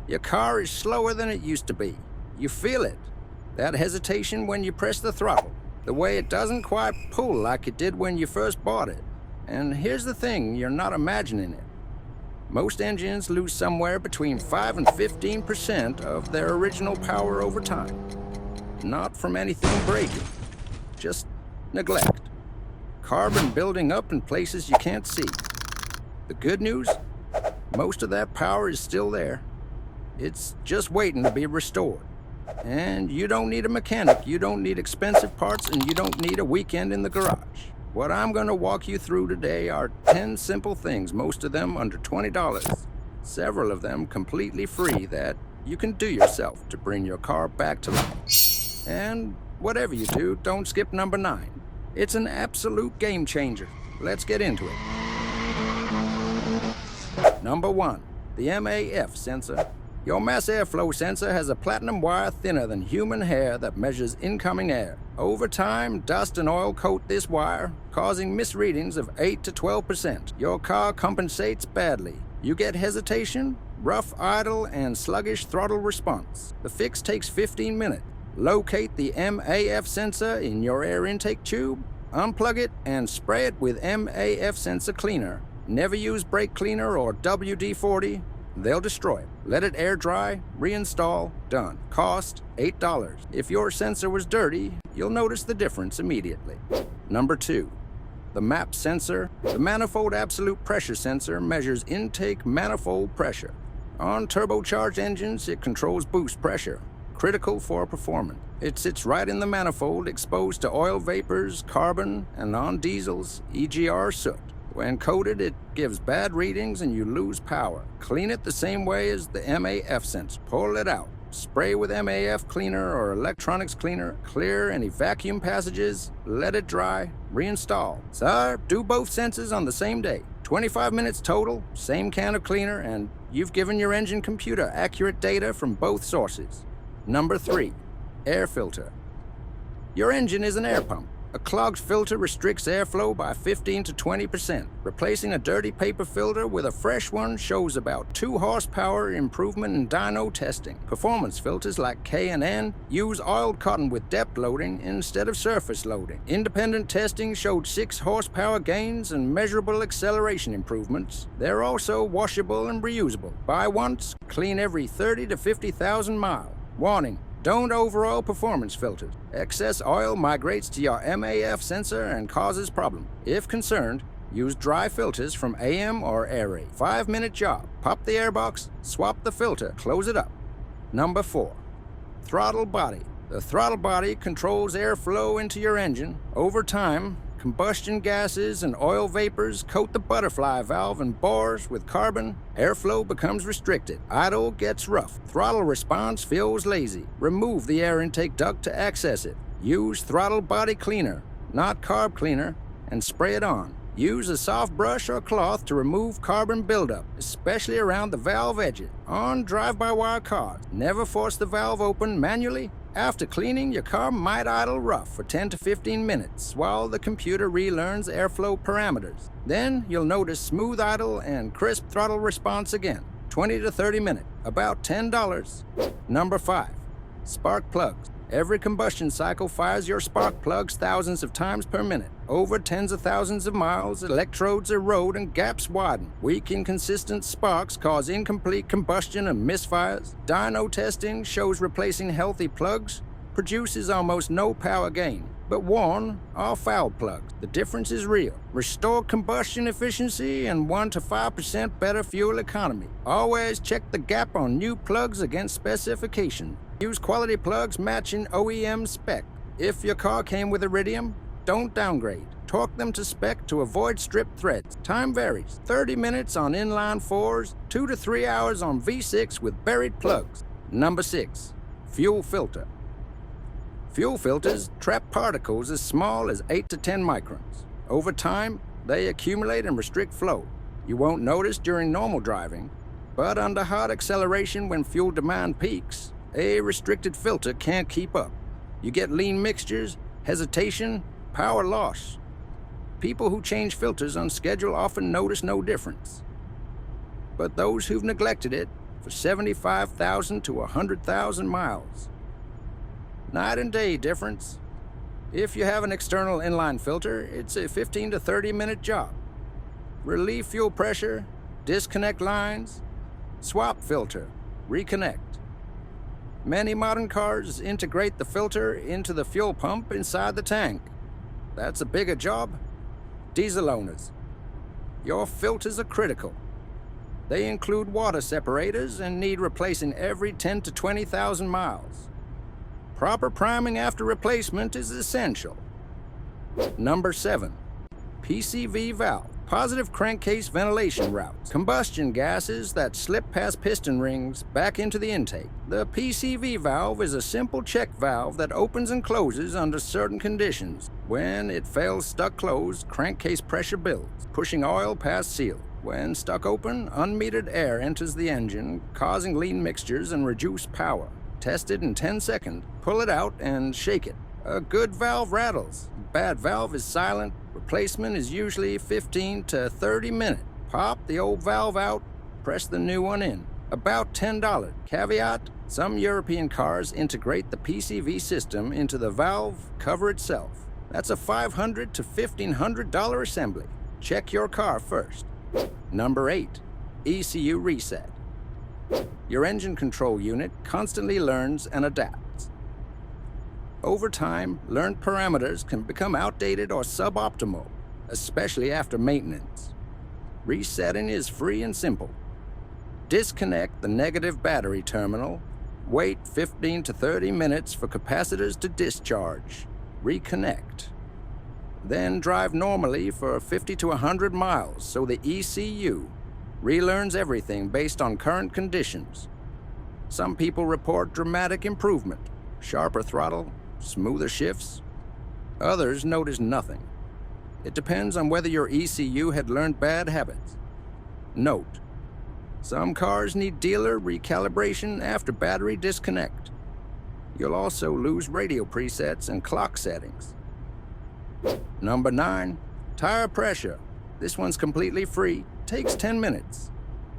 Your car is slower than it used to be. You feel it. That hesitation when you press the throttle. The way it doesn't quite pull like it did when you first bought it. And here's the thing, you're not imagining it. Most engines lose somewhere between 5 and 15% of their original power over time. Not from anything breaking, just neglect. Carbon building up in places you can't see. The good news? Most of that power is still there. It's just waiting to be restored. And you don't need a mechanic, you don't need expensive parts, and you don't need a weekend in the garage. What I'm going to walk you through today are 10 simple things, most of them under $20. Several of them completely free that you can do yourself to bring your car back to life. And whatever you do, don't skip number 9. It's an absolute game changer. Let's get into it. Number 1, the MAF sensor. Your mass airflow sensor has a platinum wire thinner than human hair that measures incoming air. Over time, dust and oil coat this wire, causing misreadings of 8 to 12%. Your car compensates badly. You get hesitation, rough idle, and sluggish throttle response. The fix takes 15 minutes. Locate the MAF sensor in your air intake tube, unplug it, and spray it with MAF sensor cleaner. Never use brake cleaner or WD-40. They'll destroy it. Let it air dry, reinstall, done. Cost $8. If your sensor was dirty, you'll notice the difference immediately. Number 2, the MAP sensor. The manifold absolute pressure sensor measures intake manifold pressure. On turbocharged engines, it controls boost pressure, critical for performance. It sits right in the manifold, exposed to oil vapors, carbon, and on diesels, EGR soot. When coated, it gives bad readings and you lose power. Clean it the same way as the MAF sensor. Pull it out. Spray with MAF cleaner or electronics cleaner. Clear any vacuum passages. Let it dry. Reinstall. So, do both sensors on the same day. 25 minutes total, same can of cleaner, and you've given your engine computer accurate data from both sources. Number 3, air filter. Your engine is an air pump. A clogged filter restricts airflow by 15 to 20%. Replacing a dirty paper filter with a fresh one shows about 2 horsepower improvement in dyno testing. Performance filters like K and N use oiled cotton with depth loading instead of surface loading. Independent testing showed 6 horsepower gains and measurable acceleration improvements. They're also washable and reusable. Buy once, clean every 30 to 50,000 miles. Warning. Don't overoil performance filters. Excess oil migrates to your MAF sensor and causes problem. If concerned, use dry filters from AM or Air. 5-minute job. Pop the airbox, swap the filter, close it up. Number 4, throttle body. The throttle body controls airflow into your engine. Over time, combustion gases and oil vapors coat the butterfly valve and bores with carbon. Airflow becomes restricted. Idle gets rough. Throttle response feels lazy. Remove the air intake duct to access it. Use throttle body cleaner, not carb cleaner, and spray it on. Use a soft brush or cloth to remove carbon buildup, especially around the valve edges. On drive-by-wire cars, never force the valve open manually. After cleaning, your car might idle rough for 10 to 15 minutes while the computer relearns airflow parameters. Then you'll notice smooth idle and crisp throttle response again. 20 to 30 minutes, about $10. Number 5, spark plugs. Every combustion cycle fires your spark plugs thousands of times per minute. Over tens of thousands of miles, electrodes erode and gaps widen. Weak, inconsistent sparks cause incomplete combustion and misfires. Dyno testing shows replacing healthy plugs produces almost no power gain. But worn are foul plugs. The difference is real. Restore combustion efficiency and 1 to 5% better fuel economy. Always check the gap on new plugs against specification. Use quality plugs matching OEM spec. If your car came with iridium, don't downgrade. Torque them to spec to avoid stripped threads. Time varies. 30 minutes on inline 4s, 2 to 3 hours on V6 with buried plugs. Number 6, fuel filter. Fuel filters trap particles as small as 8 to 10 microns. Over time, they accumulate and restrict flow. You won't notice during normal driving, but under hard acceleration when fuel demand peaks, a restricted filter can't keep up. You get lean mixtures, hesitation, power loss. People who change filters on schedule often notice no difference. But those who've neglected it for 75,000 to 100,000 miles. Night and day difference. If you have an external inline filter, it's a 15 to 30 minute job. Relieve fuel pressure, disconnect lines, swap filter, reconnect. Many modern cars integrate the filter into the fuel pump inside the tank. That's a bigger job. Diesel owners, your filters are critical. They include water separators and need replacing every 10 to 20,000 miles. Proper priming after replacement is essential. Number 7. PCV valve. Positive crankcase ventilation routes. Combustion gases that slip past piston rings back into the intake. The PCV valve is a simple check valve that opens and closes under certain conditions. When it fails stuck closed, crankcase pressure builds, pushing oil past seal. When stuck open, unmetered air enters the engine, causing lean mixtures and reduced power. Test it in 10 seconds, pull it out, and shake it. A good valve rattles. Bad valve is silent. Replacement is usually 15 to 30 minutes. Pop the old valve out, press the new one in. About $10. Caveat, some European cars integrate the PCV system into the valve cover itself. That's a $500 to $1,500 assembly. Check your car first. Number 8. ECU reset. Your engine control unit constantly learns and adapts. Over time, learned parameters can become outdated or suboptimal, especially after maintenance. Resetting is free and simple. Disconnect the negative battery terminal. Wait 15 to 30 minutes for capacitors to discharge. Reconnect. Then drive normally for 50 to 100 miles so the ECU relearns everything based on current conditions. Some people report dramatic improvement, sharper throttle, smoother shifts. Others notice nothing. It depends on whether your ECU had learned bad habits. Note, some cars need dealer recalibration after battery disconnect. You'll also lose radio presets and clock settings. Number 9, tire pressure. This one's completely free, takes 10 minutes.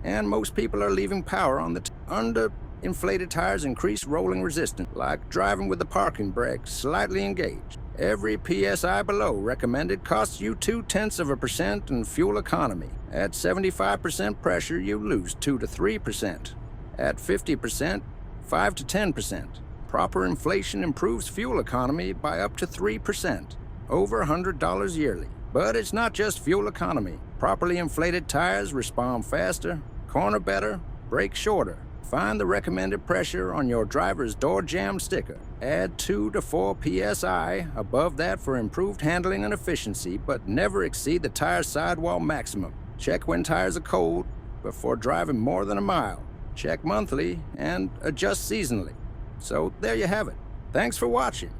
And most people are leaving power on the Under-inflated tires increase rolling resistance, like driving with the parking brake slightly engaged. Every PSI below recommended costs you 0.2% in fuel economy. At 75% pressure, you lose 2 to 3%. At 50%, 5 to 10%. Proper inflation improves fuel economy by up to 3%, over $100 yearly. But it's not just fuel economy. Properly inflated tires respond faster, corner better, brake shorter. Find the recommended pressure on your driver's door jamb sticker. Add 2 to 4 psi above that for improved handling and efficiency, but never exceed the tire sidewall maximum. Check when tires are cold before driving more than a mile. Check monthly and adjust seasonally. So there you have it. Thanks for watching.